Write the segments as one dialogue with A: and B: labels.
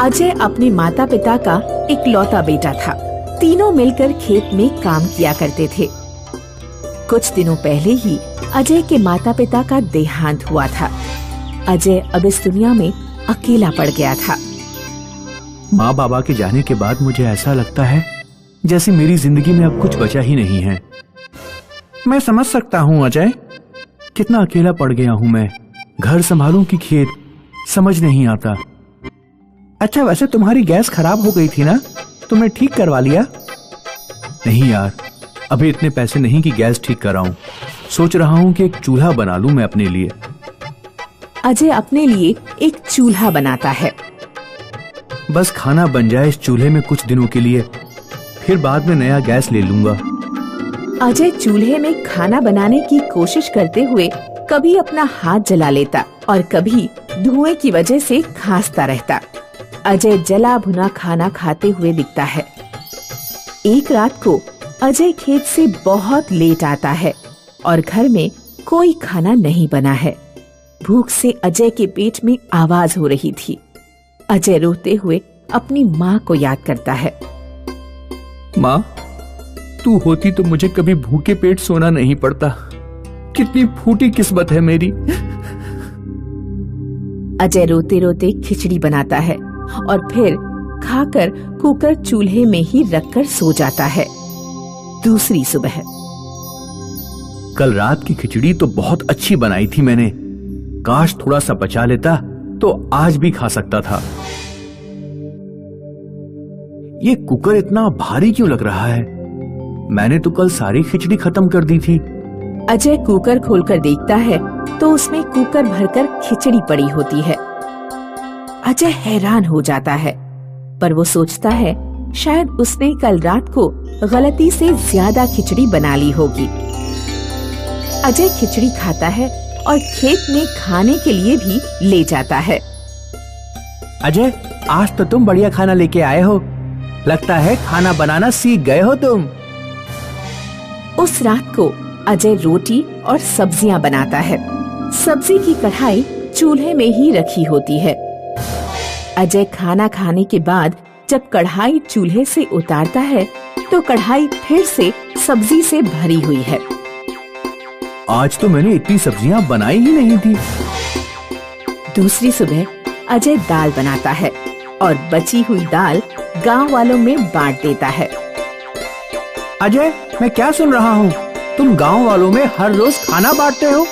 A: अजय अपने माता पिता का इकलौता बेटा था। तीनों मिलकर खेत में काम किया करते थे। कुछ दिनों पहले ही अजय के माता पिता का देहांत हुआ था। अजय अब इस दुनिया में अकेला पड़ गया था।
B: माँ बाबा के जाने के बाद मुझे ऐसा लगता है जैसे मेरी जिंदगी में अब कुछ बचा ही नहीं है। मैं समझ सकता हूँ अजय, कितना अकेला पड़ गया हूँ मैं। घर संभालूं कि खेत, समझ नहीं आता। अच्छा, वैसे तुम्हारी गैस खराब हो गई थी ना, तुमने ठीक करवा लिया? नहीं यार, अभी इतने पैसे नहीं कि गैस ठीक कराऊं। सोच रहा हूँ कि एक चूल्हा बना लूं मैं अपने लिए।
A: अजय अपने लिए एक चूल्हा बनाता है।
B: बस खाना बन जाए इस चूल्हे में कुछ दिनों के लिए, फिर बाद में नया गैस ले लूंगा।
A: अजय चूल्हे में खाना बनाने की कोशिश करते हुए कभी अपना हाथ जला लेता और कभी धुएं की वजह से खांसता रहता। अजय जला भुना खाना खाते हुए दिखता है। एक रात को अजय खेत से बहुत लेट आता है और घर में कोई खाना नहीं बना है। भूख से अजय के पेट में आवाज हो रही थी। अजय रोते हुए अपनी माँ को याद करता है।
B: माँ, तू होती तो मुझे कभी भूखे पेट सोना नहीं पड़ता। कितनी फूटी किस्मत है मेरी।
A: अजय रोते रोते खिचड़ी बनाता है और फिर खाकर कुकर चूल्हे में ही रखकर सो जाता है। दूसरी सुबह।
B: कल रात की खिचड़ी तो बहुत अच्छी बनाई थी मैंने। काश थोड़ा सा बचा लेता तो आज भी खा सकता था। ये कुकर इतना भारी क्यों लग रहा है? मैंने तो कल सारी खिचड़ी खत्म कर दी थी।
A: अजय कुकर खोलकर देखता है तो उसमें कुकर भरकर खिचड़ी पड़ी होती है। अजय हैरान हो जाता है, पर वो सोचता है शायद उसने कल रात को गलती से ज्यादा खिचड़ी बना ली होगी। अजय खिचड़ी खाता है और खेत में खाने के लिए भी ले जाता है।
B: अजय, आज तो तुम बढ़िया खाना लेके आए हो। लगता है खाना बनाना सीख गए हो तुम।
A: उस रात को अजय रोटी और सब्जियां बनाता है। सब्जी की कढ़ाई चूल्हे में ही रखी होती है। अजय खाना खाने के बाद जब कढ़ाई चूल्हे से उतारता है तो कढ़ाई फिर से सब्जी से भरी हुई है।
B: आज तो मैंने इतनी सब्जियां बनाई ही नहीं थी।
A: दूसरी सुबह अजय दाल बनाता है और बची हुई दाल गांव वालों में बांट देता है।
B: अजय, मैं क्या सुन रहा हूँ? तुम गांव वालों में हर रोज खाना बांटते हो?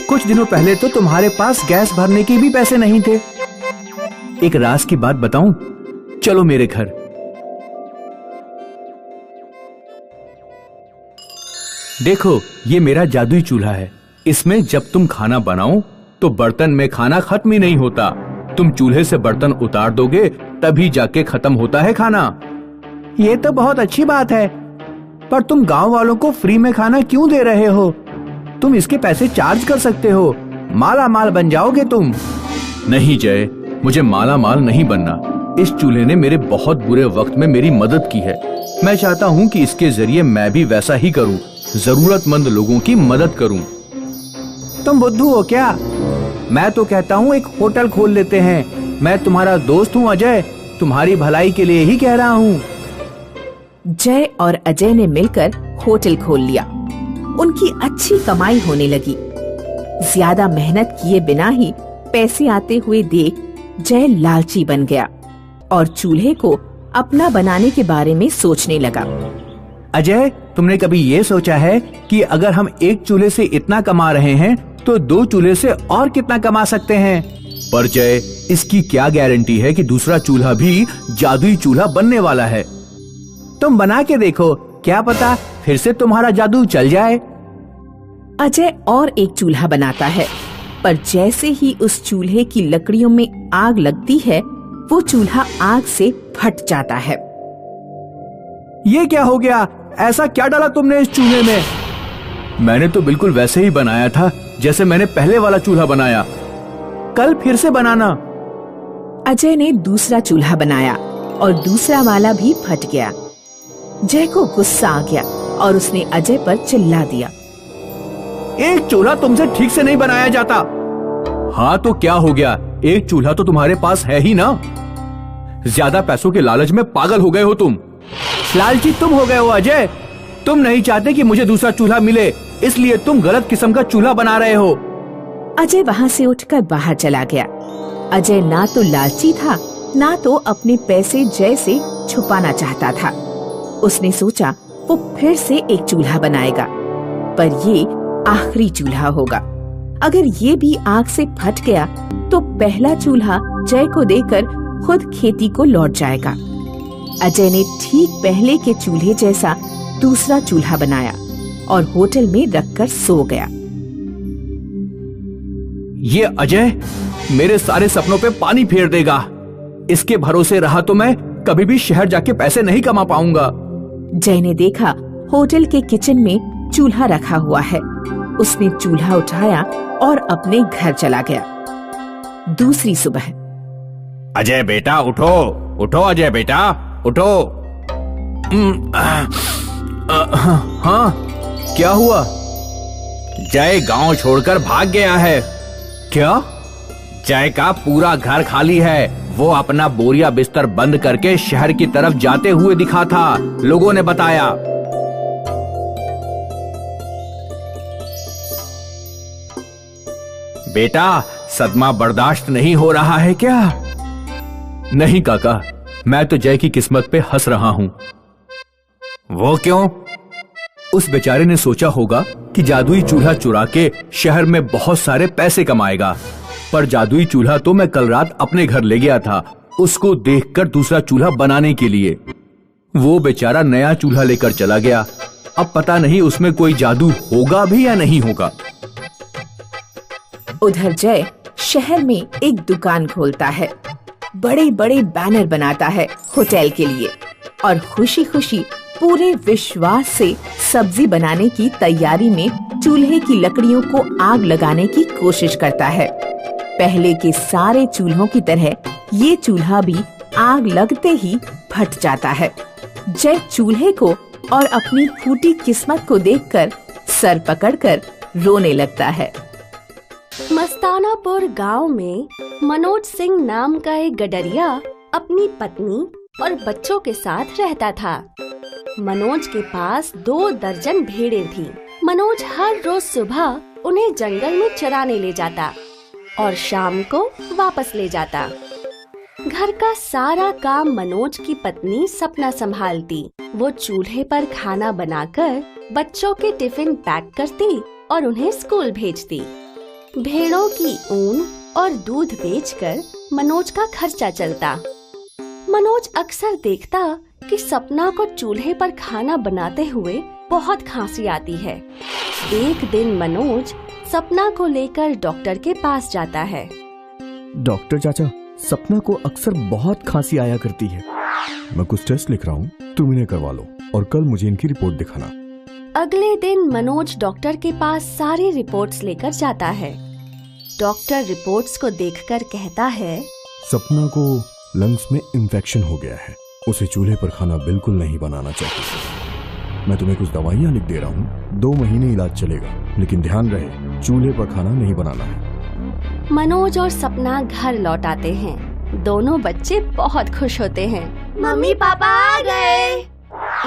B: कुछ दिनों पहले तो तुम्हारे पास गैस भरने के भी पैसे नहीं थे। एक राज की बात बताऊं? चलो मेरे घर। देखो, ये मेरा जादुई चूल्हा है। इसमें जब तुम खाना बनाओ तो बर्तन में खाना खत्म ही नहीं होता। तुम चूल्हे से बर्तन उतार दोगे तभी जाके खत्म होता है खाना। ये तो बहुत अच्छी बात है, पर तुम गांव वालों को फ्री में खाना क्यों दे रहे हो? तुम इसके पैसे चार्ज कर सकते हो। माला माल बन जाओगे तुम। नहीं जय, मुझे माला माल नहीं बनना। इस चूल्हे ने मेरे बहुत बुरे वक्त में मेरी मदद की है। मैं चाहता हूँ कि इसके जरिए मैं भी वैसा ही करूँ, जरूरतमंद लोगों की मदद करूँ। तुम बुद्धू हो क्या? मैं तो कहता हूँ एक होटल खोल लेते हैं। मैं तुम्हारा दोस्त हूँ अजय, तुम्हारी भलाई के लिए ही कह रहा हूँ।
A: जय और अजय ने मिलकर होटल खोल लिया। उनकी अच्छी कमाई होने लगी। ज्यादा मेहनत किए बिना ही पैसे आते हुए देख जय लालची बन गया और चूल्हे को अपना बनाने के बारे में सोचने लगा।
B: अजय, तुमने कभी ये सोचा है कि अगर हम एक चूल्हे से इतना कमा रहे हैं तो दो चूल्हे से और कितना कमा सकते हैं? पर जय, इसकी क्या गारंटी है कि दूसरा चूल्हा भी जादुई चूल्हा बनने वाला है? तुम बना के देखो, क्या पता फिर से तुम्हारा जादू चल जाए।
A: अजय और एक चूल्हा बनाता है, पर जैसे ही उस चूल्हे की लकड़ियों में आग लगती है वो चूल्हा आग से फट जाता है।
B: ये क्या हो गया? ऐसा क्या डाला तुमने इस चूल्हे में? मैंने तो बिल्कुल वैसे ही बनाया था जैसे मैंने पहले वाला चूल्हा बनाया। कल फिर से बनाना।
A: अजय ने दूसरा चूल्हा बनाया और दूसरा वाला भी फट गया। जय को गुस्सा आ गया और उसने अजय पर चिल्ला दिया।
B: एक चूल्हा तुमसे ठीक से नहीं बनाया जाता। हाँ तो क्या हो गया? एक चूल्हा तो तुम्हारे पास है ही ना। ज्यादा पैसों के लालच में पागल हो गए हो तुम। लालची तुम हो गए हो अजय। तुम नहीं चाहते कि मुझे दूसरा चूल्हा मिले, इसलिए तुम गलत किस्म का चूल्हा बना रहे हो।
A: अजय वहाँ से उठकर बाहर चला गया। अजय ना तो लालची था, ना तो अपने पैसे जय से छुपाना चाहता था। उसने सोचा वो फिर से एक चूल्हा बनाएगा, पर ये आखिरी चूल्हा होगा। अगर ये भी आग से फट गया तो पहला चूल्हा जय को देकर खुद खेती को लौट जाएगा। अजय ने ठीक पहले के चूल्हे जैसा दूसरा चूल्हा बनाया और होटल में रखकर सो गया।
B: ये अजय मेरे सारे सपनों पे पानी फेर देगा। इसके भरोसे रहा तो मैं कभी भी शहर जाके पैसे नहीं कमा पाऊंगा।
A: जय ने देखा होटल के किचन में चूल्हा रखा हुआ है। उसने चूल्हा उठाया और अपने घर चला गया। दूसरी सुबह,
B: अजय बेटा उठो, उठो अजय बेटा उठो। हाँ, क्या हुआ? जय गांव छोड़कर भाग गया है। क्या? जय का पूरा घर खाली है। वो अपना बोरिया बिस्तर बंद करके शहर की तरफ जाते हुए दिखा था, लोगों ने बताया। बेटा सदमा बर्दाश्त नहीं हो रहा है क्या? नहीं काका, मैं तो जय की किस्मत पे हंस रहा हूँ। वो क्यों? उस बेचारे ने सोचा होगा कि जादुई चूल्हा चुरा के शहर में बहुत सारे पैसे कमाएगा, पर जादुई चूल्हा तो मैं कल रात अपने घर ले गया था, उसको देखकर दूसरा चूल्हा बनाने के लिए। वो बेचारा नया चूल्हा लेकर चला गया। अब पता नहीं उसमें कोई जादू होगा भी या नहीं होगा।
A: उधर जय शहर में एक दुकान खोलता है, बड़े बड़े बैनर बनाता है होटल के लिए और खुशी खुशी पूरे विश्वास से सब्जी बनाने की तैयारी में चूल्हे की लकड़ियों को आग लगाने की कोशिश करता है। पहले के सारे चूल्हों की तरह ये चूल्हा भी आग लगते ही फट जाता है। जय चूल्हे को और अपनी फूटी किस्मत को देखकर सर पकड़कर रोने लगता है।
C: मस्तानापुर गांव में मनोज सिंह नाम का एक गडरिया अपनी पत्नी और बच्चों के साथ रहता था। मनोज के पास 2 दर्जन भेड़ें थीं। मनोज हर रोज सुबह उन्हें जंगल में चराने ले जाता और शाम को वापस ले जाता। घर का सारा काम मनोज की पत्नी सपना संभालती। वो चूल्हे पर खाना बनाकर बच्चों के टिफिन पैक करती और उन्हें स्कूल भेजती। भेड़ों की ऊन और दूध बेचकर मनोज का खर्चा चलता। मनोज अक्सर देखता कि सपना को चूल्हे पर खाना बनाते हुए बहुत खांसी आती है। एक दिन मनोज सपना को लेकर डॉक्टर के पास जाता है।
D: डॉक्टर चाचा, सपना को अक्सर बहुत खांसी आया करती है। मैं कुछ टेस्ट लिख रहा हूँ, तुम इन्हें करवा लो और कल मुझे इनकी रिपोर्ट दिखाना।
C: अगले दिन मनोज डॉक्टर के पास सारी रिपोर्ट्स लेकर जाता है। डॉक्टर रिपोर्ट्स को देखकर कहता है,
D: सपना को लंग्स में इन्फेक्शन हो गया है। उसे चूल्हे पर खाना बिल्कुल नहीं बनाना चाहिए। मैं तुम्हें कुछ दवाइयाँ लिख दे रहा हूँ, 2 महीने इलाज चलेगा, लेकिन ध्यान रहे चूल्हे पर खाना नहीं बनाना है।
C: मनोज और सपना घर लौट आते हैं। दोनों बच्चे बहुत खुश होते हैं। मम्मी पापा आ गए।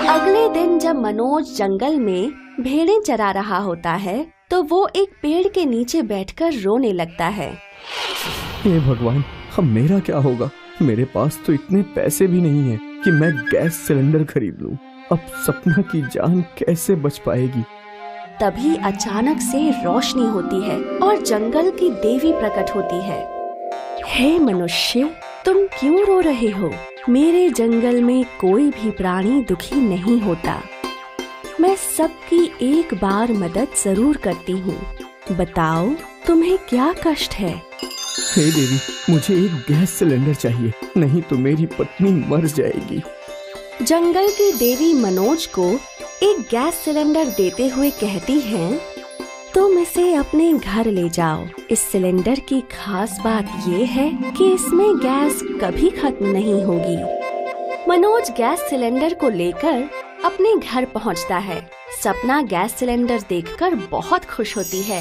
C: अगले दिन जब मनोज जंगल में भेड़ें चरा रहा होता है तो वो एक पेड़ के नीचे बैठकर रोने लगता है।
D: हे भगवान, अब मेरा क्या होगा? मेरे पास तो इतने पैसे भी नहीं है कि मैं गैस सिलेंडर खरीद लूं। अब सपना की जान कैसे बच पाएगी?
C: तभी अचानक से रोशनी होती है और जंगल की देवी प्रकट होती है। हे मनुष्य, तुम क्यों रो रहे हो? मेरे जंगल में कोई भी प्राणी दुखी नहीं होता। मैं सबकी एक बार मदद जरूर करती हूँ। बताओ तुम्हें क्या कष्ट है?
D: हे देवी, मुझे एक गैस सिलेंडर चाहिए, नहीं तो मेरी पत्नी मर जाएगी।
C: जंगल की देवी मनोज को एक गैस सिलेंडर देते हुए कहती हैं, तुम इसे अपने घर ले जाओ। इस सिलेंडर की खास बात ये है कि इसमें गैस कभी खत्म नहीं होगी। मनोज गैस सिलेंडर को लेकर अपने घर पहुंचता है। सपना गैस सिलेंडर देखकर बहुत खुश होती है।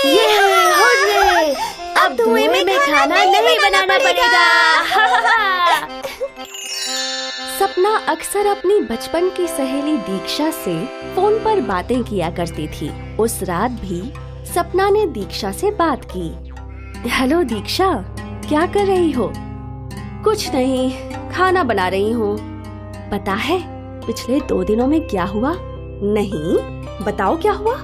C: ये, हुर्रे! अब धुएं में खाना नहीं बनाना पड़ेगा। सपना अक्सर अपनी बचपन की सहेली दीक्षा से फोन पर बातें किया करती थी। उस रात भी सपना ने दीक्षा से बात की। हेलो दीक्षा, क्या कर रही हो? कुछ नहीं, खाना बना रही हूँ। पता है पिछले 2 दिनों में क्या हुआ? नहीं, बताओ क्या हुआ।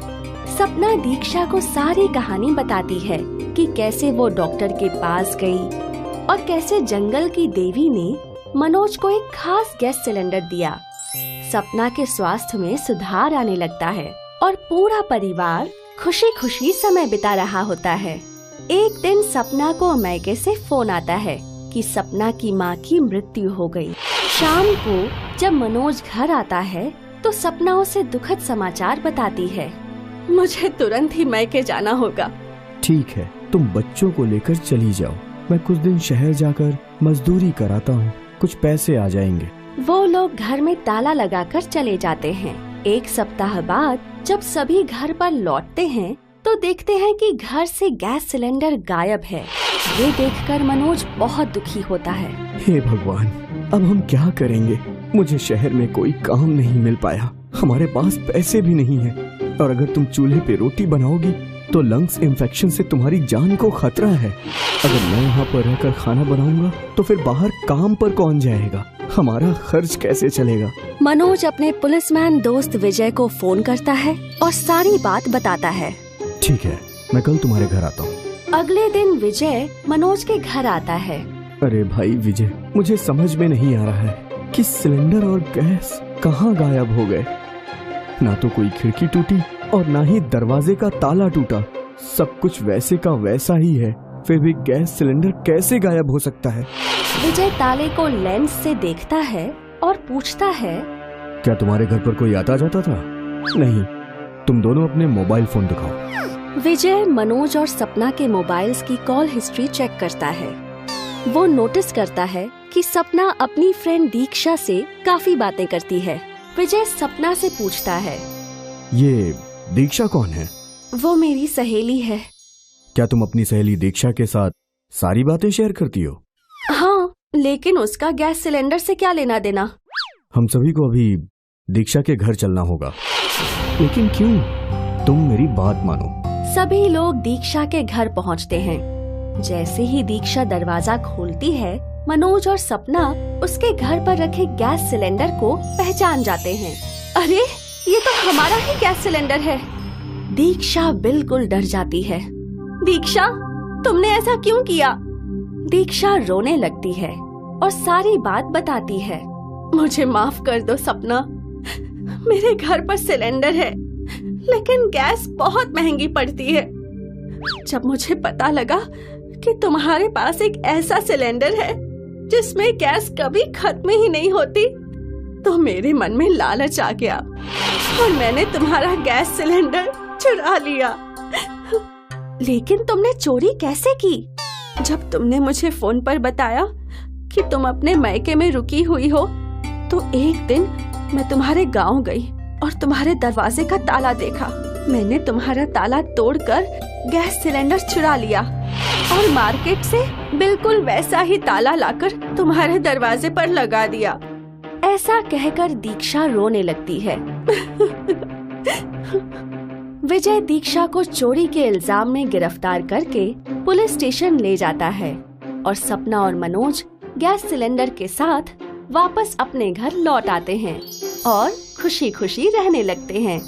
C: सपना दीक्षा को सारी कहानी बताती है कि कैसे वो डॉक्टर के पास गई और कैसे जंगल की देवी ने मनोज को एक खास गैस सिलेंडर दिया। सपना के स्वास्थ्य में सुधार आने लगता है और पूरा परिवार खुशी खुशी समय बिता रहा होता है। एक दिन सपना को मैके से फोन आता है कि सपना की माँ की मृत्यु हो गई। शाम को जब मनोज घर आता है तो सपना उसे दुखद समाचार बताती है। मुझे तुरंत ही मैके जाना होगा।
D: ठीक है, तुम बच्चों को लेकर चली जाओ। मैं कुछ दिन शहर जाकर मजदूरी कराता हूँ, कुछ पैसे आ जाएंगे।
C: वो लोग घर में ताला लगाकर चले जाते हैं। 1 सप्ताह बाद जब सभी घर पर लौटते हैं तो देखते हैं कि घर से गैस सिलेंडर गायब है। ये देखकर मनोज बहुत दुखी होता है।
D: हे भगवान, अब हम क्या करेंगे? मुझे शहर में कोई काम नहीं मिल पाया, हमारे पास पैसे भी नहीं है, और अगर तुम चूल्हे पे रोटी बनाओगी तो लंग्स इन्फेक्शन से तुम्हारी जान को खतरा है। अगर मैं यहाँ पर रहकर खाना बनाऊंगा तो फिर बाहर काम पर कौन जाएगा? हमारा खर्च कैसे चलेगा?
C: मनोज अपने पुलिसमैन दोस्त विजय को फोन करता है और सारी बात बताता है।
D: ठीक है, मैं कल तुम्हारे घर आता हूँ।
C: अगले दिन विजय मनोज के घर आता है।
D: अरे भाई विजय, मुझे समझ में नहीं आ रहा है कि सिलेंडर और गैस कहाँ गायब हो गए। ना तो कोई खिड़की टूटी और ना ही दरवाजे का ताला टूटा, सब कुछ वैसे का वैसा ही है, फिर भी गैस सिलेंडर कैसे गायब हो सकता है?
C: विजय ताले को लेंस से देखता है और पूछता है,
D: क्या तुम्हारे घर पर कोई आता जाता था? नहीं, तुम दोनों अपने मोबाइल फोन दिखाओ।
C: विजय मनोज और सपना के मोबाइल्स की कॉल हिस्ट्री चेक करता है। वो नोटिस करता है कि सपना अपनी फ्रेंड दीक्षा से काफी बातें करती है। विजय सपना से पूछता है,
D: ये दीक्षा कौन है?
C: वो मेरी सहेली है।
D: क्या तुम अपनी सहेली दीक्षा के साथ सारी बातें शेयर करती हो?
C: हाँ, लेकिन उसका गैस सिलेंडर से क्या लेना देना?
D: हम सभी को अभी दीक्षा के घर चलना होगा। लेकिन क्यों? तुम मेरी बात मानो।
C: सभी लोग दीक्षा के घर पहुंचते हैं। जैसे ही दीक्षा दरवाजा खोलती है, मनोज और सपना उसके घर पर रखे गैस सिलेंडर को पहचान जाते हैं। अरे, ये तो हमारा ही गैस सिलेंडर है। दीक्षा बिल्कुल डर जाती है। दीक्षा, तुमने ऐसा क्यों किया? दीक्षा रोने लगती है और सारी बात बताती है। मुझे माफ कर दो सपना, मेरे घर पर सिलेंडर है लेकिन गैस बहुत महंगी पड़ती है। जब मुझे पता लगा कि तुम्हारे पास एक ऐसा सिलेंडर है जिसमें गैस कभी खत्म ही नहीं होती, तो मेरे मन में लालच आ गया और मैंने तुम्हारा गैस सिलेंडर चुरा लिया। लेकिन तुमने चोरी कैसे की? जब तुमने मुझे फोन पर बताया कि तुम अपने मायके में रुकी हुई हो, तो एक दिन मैं तुम्हारे गांव गई और तुम्हारे दरवाजे का ताला देखा। मैंने तुम्हारा ताला तोड़कर गैस सिलेंडर चुरा लिया और मार्केट से बिल्कुल वैसा ही ताला लाकर तुम्हारे दरवाजे पर लगा दिया। ऐसा कहकर दीक्षा रोने लगती है। विजय दीक्षा को चोरी के इल्जाम में गिरफ्तार करके पुलिस स्टेशन ले जाता है और सपना और मनोज गैस सिलेंडर के साथ वापस अपने घर लौट आते हैं और खुशी खुशी रहने लगते हैं।